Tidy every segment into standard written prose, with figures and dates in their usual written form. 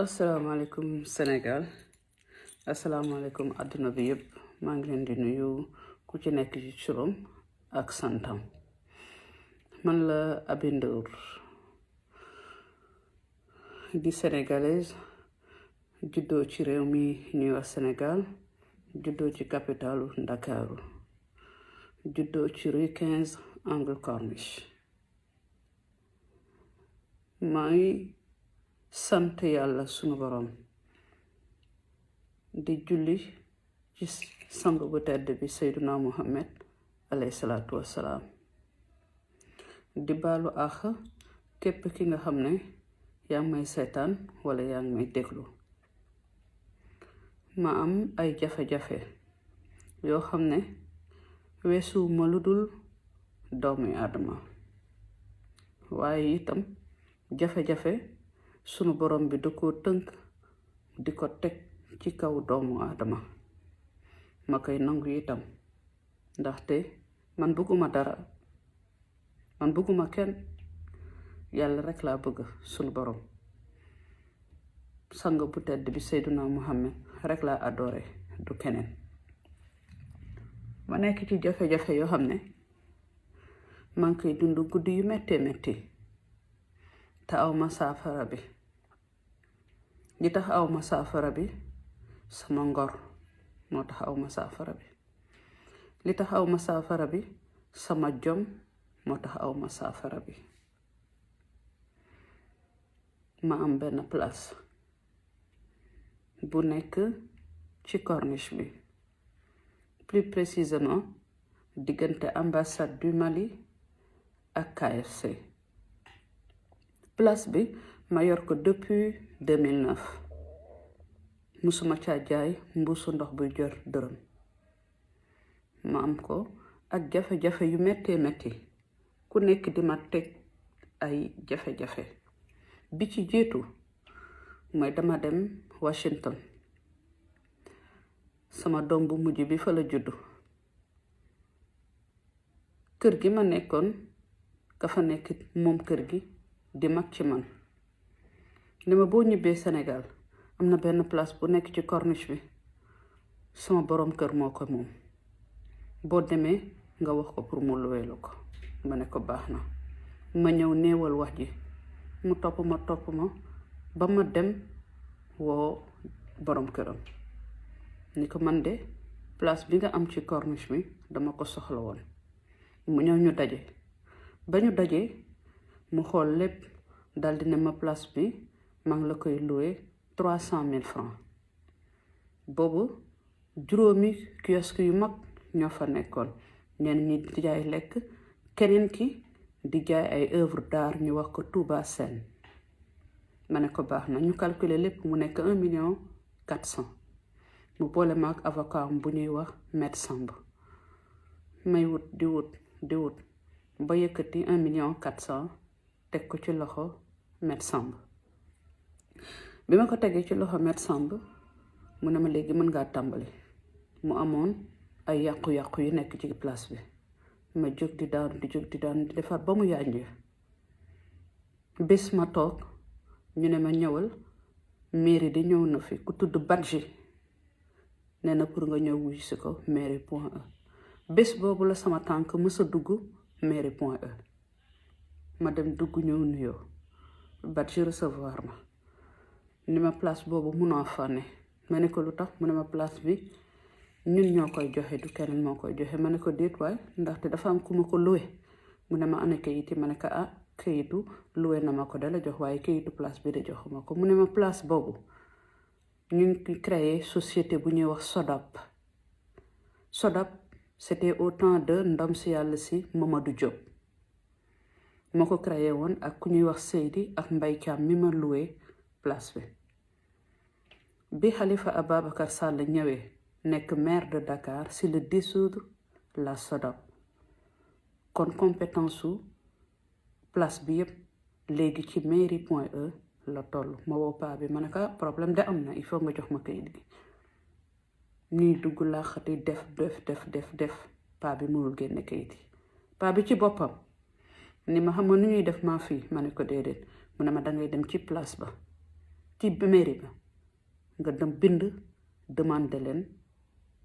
asalaamaaleykum Sénégal asalaamaaleykum àdduna bi yëpp maa ngi leen di nuyu ku ci nekk ci turam ak santam man la Aby Ndour di sénégalaise juddoo ci réew mi ñuy wax Sénégal juddoo ci capitalu Ndakaaru juddoo ci rue 15 angle Corniche maa ngi sant yàlla sunu borom di julli ci sang bu tedd bi Seyduna Muhammad alayhi salaatu wassalaam di baalu àq képp ki nga xam ne yaa ngi may seetaan wala yaa ngi may déglu ma am ay jafe-jafe yoo xam ne weesu ma lu dul doomi aadama waaye itam jafe-jafe sunu borom bi da ko tënk di ko teg ci kaw doomu aadama ma koy nangu itam ndaxte man bëgguma dara man bëgguma kenn yàlla rek laa bëgg sunu borom sang bu tedd bi Seyduna Muhammad rek laa adoré du keneen ma nekk ci jafe-jafe yoo xam ne maa ngi koy dund guddi yu metti te aw ma saafara bi li tax aw ma saafara bi sama ngor moo tax aw ma saafara bi li tax aw ma saafara bi sama jom moo tax aw ma saafara bi ma am benn place bu nekk ci corniche bi plus précisément diggante ambassade du Mali ak KFC place bi ma yor ko depuis 2009 musuma caa jaay mbuusu ndox buy jor dërëm ma am ko ak jafe-jafe yu metti ku nekk di ma teg ay jafe-jafe bi ci jiitu mooy dama dem Washington sama doom bu mujj bi fa la juddu kër gi ma nekkoon ka fa nekk moom kër gi di mag ci man ne ma boo ñibbee Sénégal am na benn place bu nekk ci corniche bi sama borom kër moo ko moom boo demee nga wax ko pour mu luweelu ko ma ne ko baax na ma ñëw néewal wax ji mu topp ma ba ma dem woo borom këram ni ko man de place bi nga am ci corniche bi dama ko soxla woon mu ñëw ñu daje ba ñu dajee mu xool lépp daldi ne ma place bi maa ngi la koy loué 300 000 francs boobu juróomi kiosque yu mag ñoo fa nekkoon ñenn ñi di jaay lekk keneen ki di jaay ay œuvre d'art ñu wax ko Touba Sen ma ne ko baax na ñu calculer lépp mu nekk 1,4 million mu boole ma ak avocat bu ñuy wax Maître Samb may wut di wut ba yëkkati 1,4 million teg ko ci loxo Maître Samb bi ma ko tegee ci loxo Maître Samb mu ne ma léegi mën ngaa tàmbali mu amoon ay yàqu-yàqu yu nekk ci place bi ma jóg di daanu di defar ba mu yànjee bés ma toog ñu ne ma ñëwal mairie di ñëw na fi ku tudd Badji nee na pour nga ñëw wuyu si ko mairie.e bés boobu la sama tànk mësa dugg mairie.e ma dem dugg ñëw nuyoo Badji recevoir ma ni ma place boobu munoo fa ne ma ne ko lu tax mu ne ma place bi ñun ñoo koy joxe du keneen moo koy joxe ma ne ko déet waay ndaxte dafa am ku ma ko loué mu ne ma ana kayit yi ma ne ko kayitu loué na ma ko dala jox waaye kayitu place bi de joxuma ko mu ne ma place boobu ñu ngi créé société bu ñuy wax Sodap c'était au temps de ndam si yàlla si Mamadou Diop moo ko créé woon ak ku ñuy wax Seydi ak Mbaye Thiam mi ma loué place bi Khalifa Ababacar Sall ñëwee nekk maire de Dakar si le dissoudre la Sodap kon compétence su place bi yëpp léegi ci mairie.e la toll ma woo paa bi ma ne ko problème de am na il faut nga jox ma kayit gi ñuy dugg laaxati def paa bi mënul génne kayit yi paa bi ci boppam ni ma xam nu ñuy def maa fii ma ne ko déedéet mu ne ma dangay dem ci place ba ci mairie ba nga dem bind demandé leen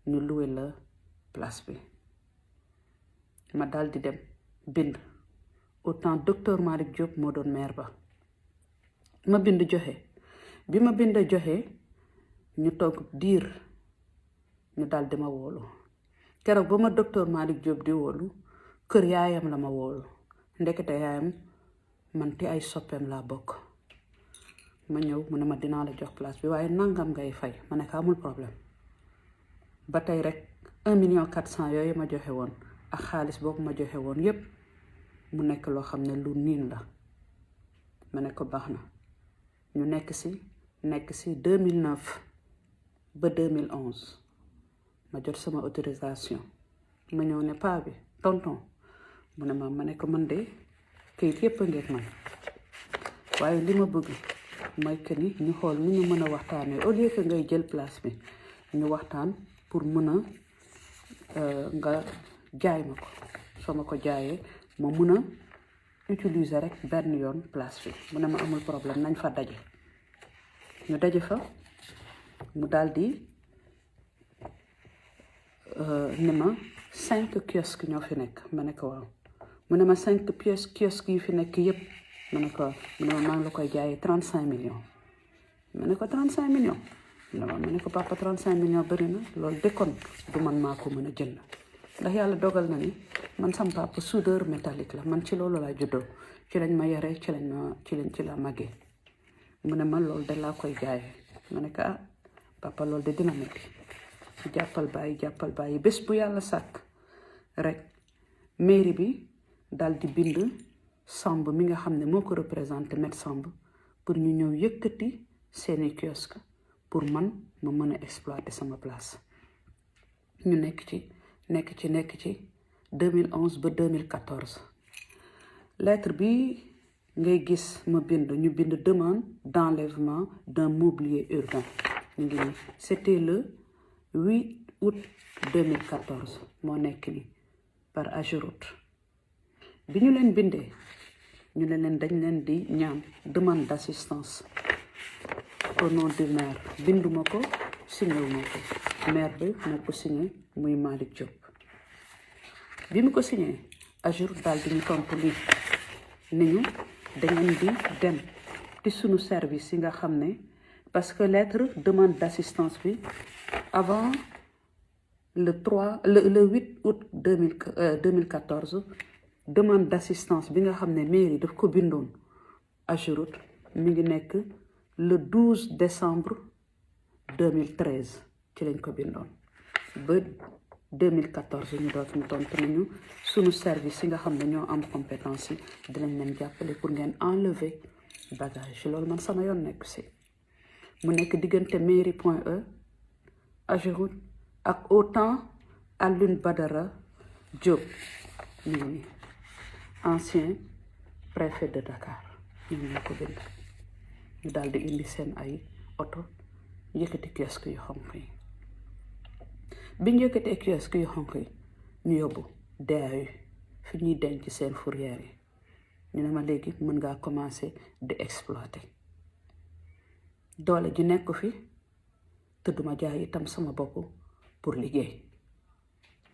ñu loué la place bi ma daal di dem bind autant docteur Malick Diop moo doon maire ba ma bind joxe bi ma bind joxe ñu toog diir ñu daal di ma woolu keroog ba ma docteur Malick Diop di woolu kër yaayam la ma woolu ndekete yaayam man ti ay soppeem laa bokk ma ñëw mu ne ma dinaa la jox place bi waaye nangam ngay fay ma ne ko amul problème ba tey rek 1,400,000 yooyu ma joxe woon ak xaalis boobu ma joxe woon yépp mu nekk loo xam ne lu niin la ma ne ko baax na ñu nekk si 2009 ba 2011 ma jot sama autorisation ma ñëw ne paa bi tonton mu ne ma ne ko man de kayit yépp a ngeeg man waaye li ma bëgg mooy que ni ñu xool nu ñu mën a waxtaanee au lieu que ngay jël place bi ñu waxtaan pour mën a nga jaay ma ko soo ma ko jaayee ma mën a utiliser rek benn yoon place bi mu ne ma amul problème nañ fa daje ñu daje fa mu daal di ne ma 5 kiosques ñoo fi nekk ma ne ko waaw mu ne ma 5 kiosques yi fi nekk yépp ma ne ko mu ne ma maa ngi la koy jaayee 35 millions ma ne ko 35 millions ma ne ko papa 35 millions bëri na loolu déconne du man maa ko mën a jënd ndax yàlla dogal na ni man sam papa soudeur métallique la man ci loolu laa juddoo ci lañ ma yaree ci la màggee mu ne ma loolu de laa koy jaayee ma ne ko ah papa loolu de dina metti jàppal bàyyi bés bu yàlla sàkk rek mairie bi daal di bind Samb mi nga xam ne moo ko représenté maître Samb pour ñu ñëw yëkkati seeni kiosque pour man ma mën a exploiter sama place ñu nekk ci 2011 ba 2014 lettre bi ngay gis ma bind ñu bind demande d'enlèvement d'un mobilier urbain ñu ngi nii c'était le 8 août 2014 moo nekk ni par Ageroute bi ñu leen bindee ñu ne leen dañ leen di ñaan demande d'assistance au nom du maire binduma ko signé wu ma ko maire bi moo ko signé muy Malick Diop bi mu ko signé Ageroute daal di ñu tontu lii ni ñu dangeen di dem ci sunu service yi nga xam ne parce que lettre demande d'assistance bi avant le 8 août 2014 demande d'assistance bi nga xam ne mairie daf ko bindoon Ageroute mi ngi nekk le 12 décembre 2013 ci lañ ko bindoon ba 2014 ñu doot ñu tontu nañu sunu service yi nga xam ne ñoo am compétence yi dinañ leen jàppale pour ngeen enlever bagage loolu man sama yoon nekk si mu nekk diggante mairie.e Ageroute ak autant Alioune Badara Diop ñu ngi ancien préfet de Dakar ñu ngi ko bind ñu daal di indi seen ay oto yëkkati kiosque yu xonq yi biñ yëkkatee kiosque yu xonq yi ñu yóbbu DAU fi ñuy denc seen fourrière yi ñu ne ma léegi mën ngaa commencer di exploiter doole ji nekk fi te duma jaay itam sama bopp pour liggéey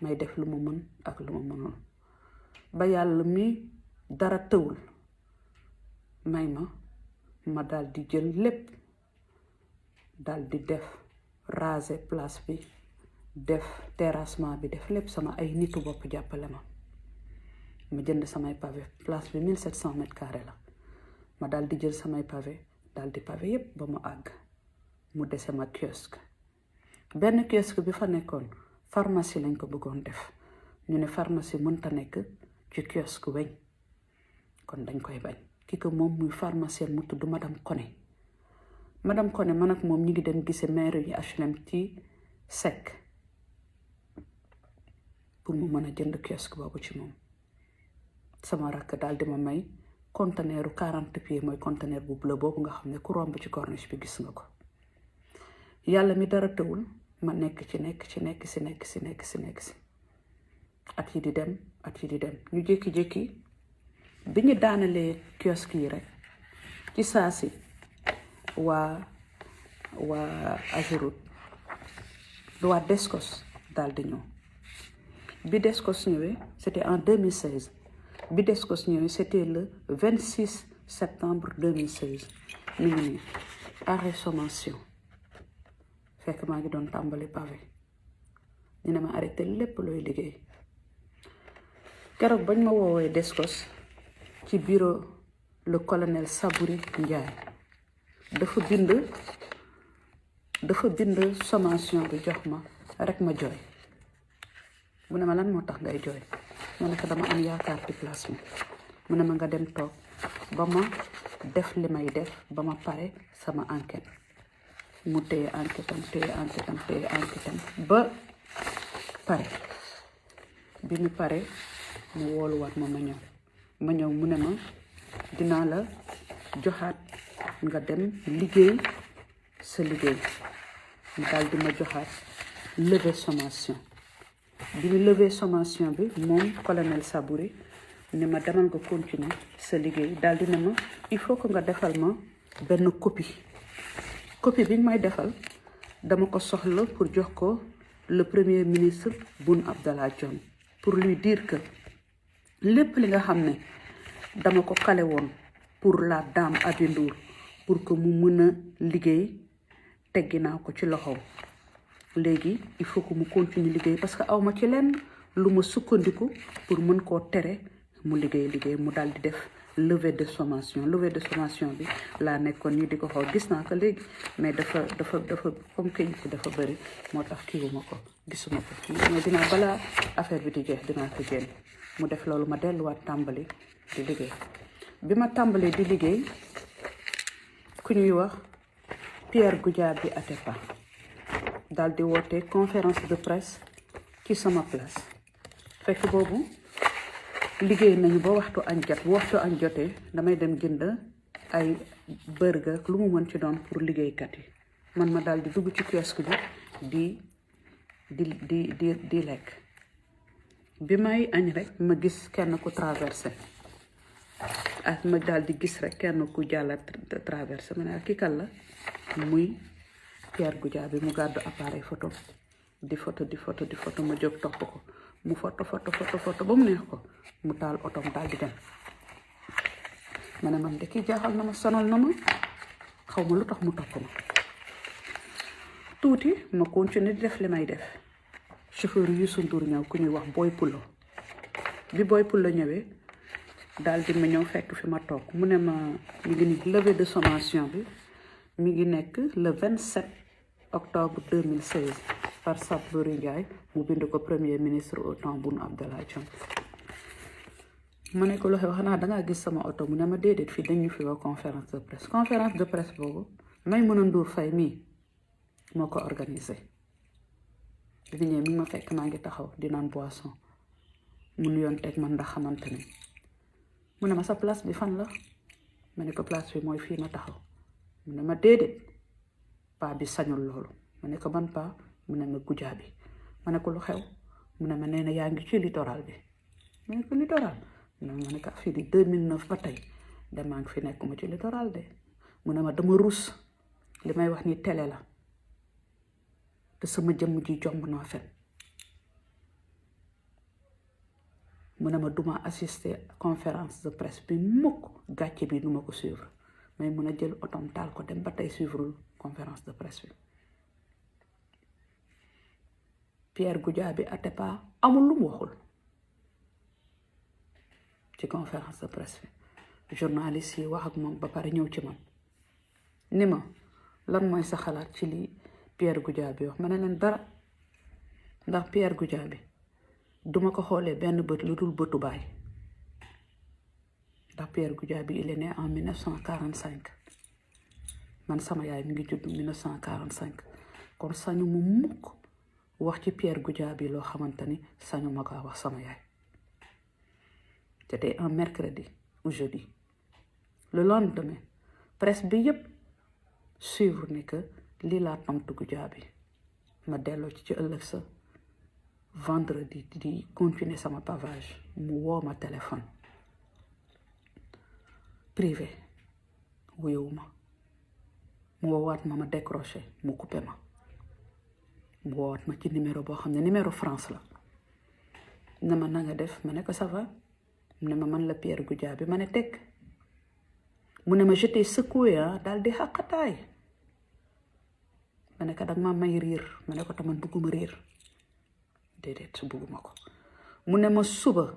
may def lu ma mën ak lu ma mënul ba yàlla mi dara tëwul may ma daal di jël lépp daal di def raser place bi def terrassement bi def lépp sama ay nitu bopp jàppale ma jënd samay pavé place bi 1700 mètres carrés la ma daal di jël samay pavé daal di pavé yépp ba mu àgg mu dese ma kiosque benn kiosque bi fa nekkoon pharmacie lañ ko bëggoon def ñu ne pharmacie mënta nekk ci kiosque weñ kon dañ koy bañ ki ko moom muy pharmacienne mu tudd madame Koné man ak moom ñu ngi dem gise maire yi HLM ci sec pour mu mën a jënd kiosque boobu ci moom sama rakk daal di ma may conteneuru 40 pieds mooy conteneur bu bleu boobu nga xam ne ku romb ci corniche bi gis nga ko yàlla mi dara tëwul ma nekk si at yi di dem ñu jékki-jékki bi ñu daanalee kiosque yi rek ci saa si waa Ageroute waa Descos daal di ñëw bi Descos ñëwee c'était en 2016 bi Descos ñëwee c'était le 26 septembre 2016 mi ngi nii arrêt sommation fekk maa ngi doon tàmbali pavé ñu ne ma arrêté lépp looy liggéey keroog bañ ma woowee Descos ci bureau le colonel Sabouri Ndiaye dafa bind sommation bi jox ma rek ma jooy mu ne ma lan moo tax ngay jooy ma ne ko dama am yaakaar ci place mi mu ne ma nga dem toog ba ma def li may def ba ma pare sama enquête mu téye enquête am ba pare bi mu pare mu wooluwaat ma ñëw mu ne ma dinaa la joxaat nga dem liggéey sa liggéey mu daal di ma joxaat lever sommation bi mu lever sommation bi moom colonel Sabouri ne ma demal nga continuer sa liggéey daal di ne ma il faut que nga defal ma benn copie bi may defal dama ko soxla pour jox ko le premier ministre Boun Abdallah Dionne pour lui dire que lépp li nga xam ne dama ko kale woon pour la dame Aby Ndour pour que mu mën a liggéey teggi naa ko ci loxoom léegi il faut que mu continue liggéey parce que awma ci lenn lu ma sukkandiku pour mën koo tere mu liggéey mu daal di def levée de sommation bi laa nekkoon nii di ko xool gis naa ko léegi mais dafa comme que it dafa bëri moo tax kiiwuma ko gisuma ko mais dinaa balaa affaire bi di jeex dinaa ko génn mu def loolu ma delluwaat tàmbali di liggéey bi ma tàmbalee di liggéey ku ñuy wax Pierre Goudiaby Atepa daal di woote conférence de presse ci sama place fekk boobu liggéey nañu ba waxtu añ jotee damay dem jënd ay burger lu mu mën ci doon pour liggéeykat yi man ma daal di dugg ci kiosque bi di lekk bi may añ rek ma gis kenn ku traversé ak ma daal di gis rek kenn ku jàll traversé ma ne ak kii kan la muy Pierre Goudiaby mu gàddu appareil photo di photo ma jóg topp ko mu photo ba mu neex ko mu taal otom daal di dem ma ne man de kii jaaxal na ma sonal na ma xaw ma lu tax mu topp ma tuuti ma continuer di def li may def chauffeur Youssou Ndour ñëw ku ñuy wax Boy Pulo bi Boy Pulo ñëwee daal di ma ñëw fekk fi ma toog mu ne ma mi ngi ni levée de sommation bi mi ngi nekk le 27 octobre 2016 par Sabouri Ndiaye mu bind ko premier ministre au temps Boun Abdallah Dionne ma ne ko lu xew xanaa dangaa gis sama oto mu ne ma déedéet fii dañu fi wax conférence de presse boobu Maïmouna Ndour Faye mii moo ko organisé bi ñëwee mi ngi ma fekk maa ngi taxaw di naan boisson mu nuyoon teg man ndax xamante ne mu ne ma sa place bi fan la ma ne ko place bi mooy fii ma taxaw mu ne ma déedéet paa bi sañul loolu ma ne ko ban paa mu ne ma Goudiaby ma ne ko lu xew mu ne ma nee na yaa ngi ci littoral bi ma ne ko littoral ma ne ko fii di 2009 ba tey damaa ngi fi nekkuma ci littoral de mu ne ma dama rus li may wax ni télé la te sama jëmm ji jomb naa fen mu ne ma duma assister conférence de presse bi mukk gàcce bi duma ko suivre mais mun a jël otom taal ko dem ba tey suivre conférence de presse bi Pierre Goudiaby Atepa amul lu mu waxul ci conférence de presse bi journaliste yi wax ak moom ba pare ñëw ci man ni ma lan mooy sa xalaat ci li Pierre Goudiaby wax ma ne leen dara ndax Pierre Goudiaby duma ko xoolee benn bët lu dul bëtu baay ndax Pierre Goudiaby il est né en 1945 man sama yaay mi ngi judd 1945 kon sañu mu mukk wax ci Pierre Goudiaby loo xamante ni sañu ma ko wax sama yaay. C'était un mercredi ou jeudi le lendemain presse bi yëpp suivre ni que lii laa tontu Goudiaby ma delloo ci ëllëg sa vendredi di continuer sama pavage mu woo ma téléphone privé wuyuwuma mu woowaat ma décroché mu coupé ma mu woowaat ma ci numéro boo xam ne numéro France la ne ma na nga def ma ne ko ça va mu ne ma man la Pierre Goudiaby ma ne teg mu ne ma j'étais secoué daal di xàqataay ma ne ko danga ma may riir ma ne ko taman bugguma riir déedéet bugguma ko mu ne ma suba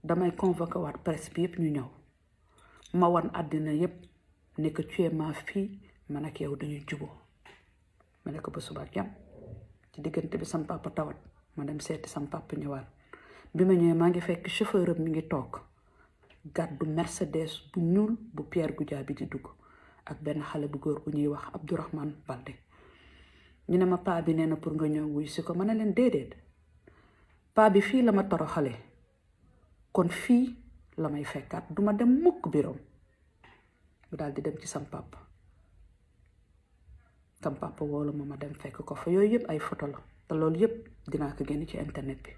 damay convoqué waat presse bi yëpp ñu ñëw ma wan àddina yëpp ne que tu es ma fille man ak yow dañuy juboo ma ne ko ba suba ak jàmm ci diggante bi sam papa tawat ma dem seeti sam papa ñëwaat bi ma ñëwee maa ngi fekk chauffeur am mi ngi toog gàddu Mercedes bu ñuul bu Pierre Goudiaby di dugg ak benn xale bu góor bu ñuy wax Abdourahmane Balde ñu ne ma paa bi nee na pour nga ñëw wuy si ko ma ne leen déedéet paa bi fii la ma toroxale kon fii la may fekkaat duma dem mukk biroom bu daal di dem ci sam papa woolu ma dem fekk ko fa yooyu yëpp ay photo la te loolu yëpp dinaa ko génn ci internet bi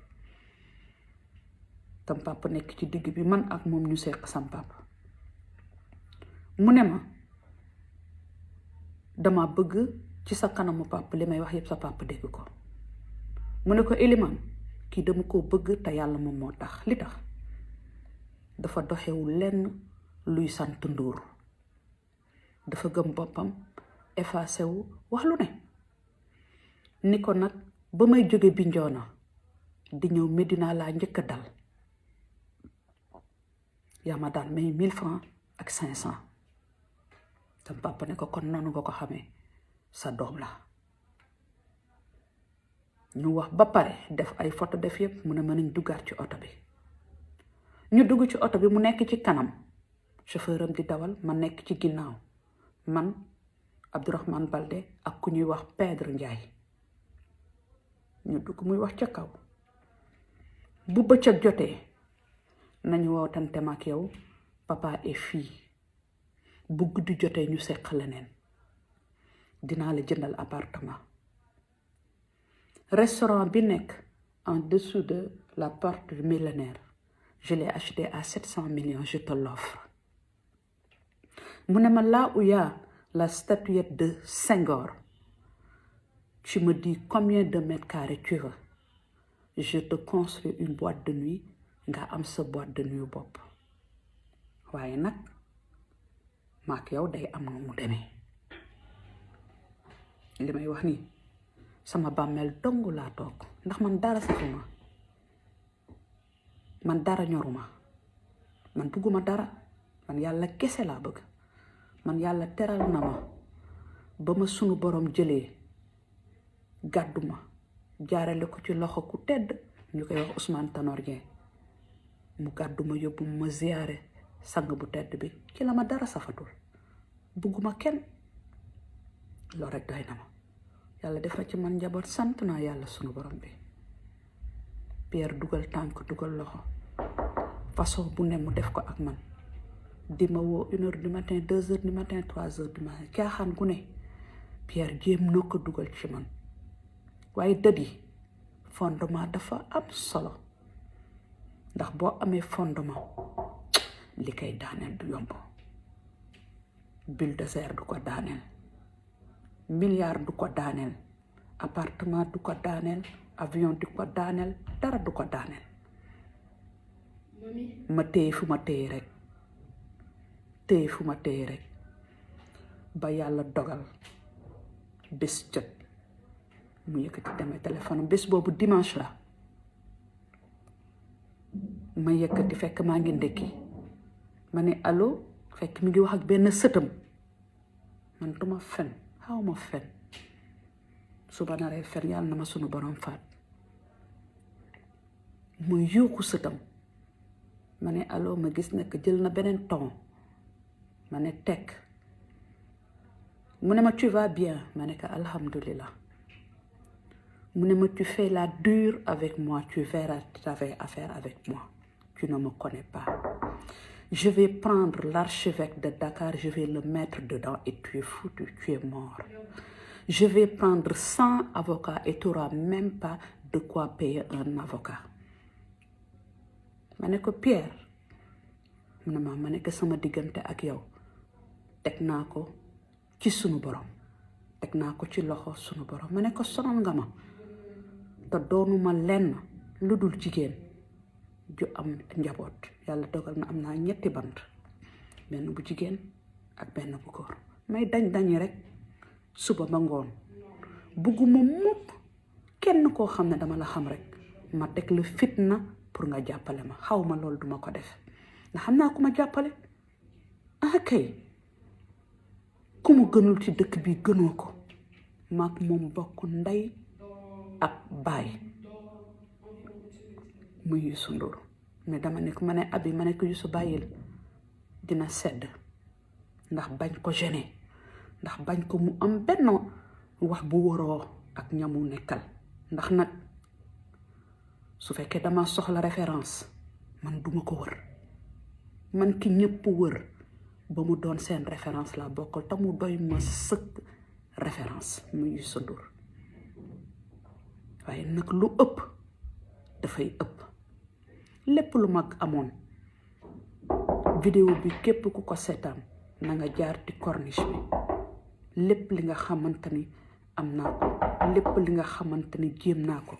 sam papa nekk ci digg bi man ak moom ñu seq sam papa mu ne ma dama bëgg ci sa kanamu papa li may wax yëpp sa papa dégg ko mu ne ko Eliman kii dama koo bëgg te yàlla moom moo tax li tax dafa doxewul lenn luy sant Ndour dafa gëm boppam effacé wu wax lu ne ni ko nag ba may jóge Bignona di ñëw Medina laa njëkk a dal yaa ma daan may 1000 francs ak 500 sam papa ne ko kon noonu nga ko xamee sa doom la ñu wax ba pare def ay photo def yëpp mu ne mën nañ duggaat ci oto bi ñu dugg ci oto bi mu nekk ci kanam chauffeur am di dawal ma nekk ci ginnaaw man Abdourahmane Balde ak ku ñuy wax Pedre Ndiaye ñu dugg muy wax ca kaw bu bëccëg jotee nañu wootante ma ak yow papa et fille bu guddi jotee ñu seq leneen dinaa la jëndal appartement restaurant bi nekk en dessous de la porte du millénaire je l'ai acheté à 700 millions je te l'offre mu ne ma là où il y a la statuette de Senghor tu me dis combien de mètres carrés tu veux je te construis une boîte de nuit nga am sa boîte de nuit bopp waaye nag maak yow day am nu mu demee li may wax nii sama bàmmeel dong laa toog ndax man dara safuma man dara ñoruma man bugguma dara man yàlla kese laa bëgg man yàlla teral na ma ba ma sunu borom jëlee gàddu ma jaarale ko ci loxo ku tedd ñu koy wax Ousmane Tanor Dieng mu gàddu ma yóbbu ma ziyaare sang bu tedd bi ci la ma dara safatul bugguma kenn loolu rek doy na ma yàlla def na ci man njaboot sant naa yàlla sunu borom bi Pierre dugal tànk dugal loxo façon bu ne mu def ko ak man di ma woo 1h du matin 2h du matin 3h du matin caaxaan gu ne Pierre jéem na ko dugal ci man waaye dëddi fondement dafa am solo ndax boo amee fondement li koy daaneel du yomb bulldozer du ko daaneel milliard du ko daaneel appartement du ko daaneel avion du ko daaneel dara du ko daaneel ma téye fu ma téye rek ba yàlla dogal bés jot mu yëkkati demee téléphone bés boobu dimanche la ma yëkkati fekk maa ngi ndekki ma ne allo fekk mi ngi wax ak benn sëtam man duma fen xaw ma fen suba naree fen yàlla na ma sunu borom faat mu yuuxu sëtam ma ne allo ma gis nekk jël na beneen ton ma ne tekk mu ne ma tu vas bien ma ne ko alhamdulillah mu ne ma tu fais la dure avec moi tu verras tu avais affaire avec moi tu ne me connais pas je vais prendre l'archevêque de Dakar je vais le mettre dedans et tu es foutu tu es mort je vais prendre 100 avocats et tu n'auras même pas de quoi payer un avocat ma ne ko Pierre mu ne ma ne ko sama diggante ak yow teg naa ko ci sunu borom teg naa ko ci loxo sunu borom ma ne ko sonal nga ma te doonuma lenn lu dul jigéen ju am njaboot yàlla dogal na am naa 3 bant benn bu jigéen ak benn bu góor may dañ rek suba ba ngoon bugguma mukk kenn koo xam ne dama la xam rek ma teg la fitna pour nga jàppale ma xaw ma loolu duma ko def ndax xam naa ku ma jàppale kay ku mu gënul ci dëkk bi gënoo ko maak moom bokk ndey ak baay muy Youssou Ndour mais dama ne ko ma ne Aby ma ne ko Youssou bàyyil dina sedd ndax bañ ko gêner ndax bañ ko mu am benn wax bu waroo ak ñamu nekkal ndax nag su fekkee dama soxla référence man duma ko wër man ki ñëpp wër ba mu doon seen référence la bokkal te mu doy ma sëkk référence muy Youssou Ndour waaye nag lu ëpp dafay ëpp lépp lu mag amoon vidéo bi képp ku ko seetaan na nga jaar ci corniche bi lépp li nga xamante ni am naa ko lépp li nga xamante ni jéem naa ko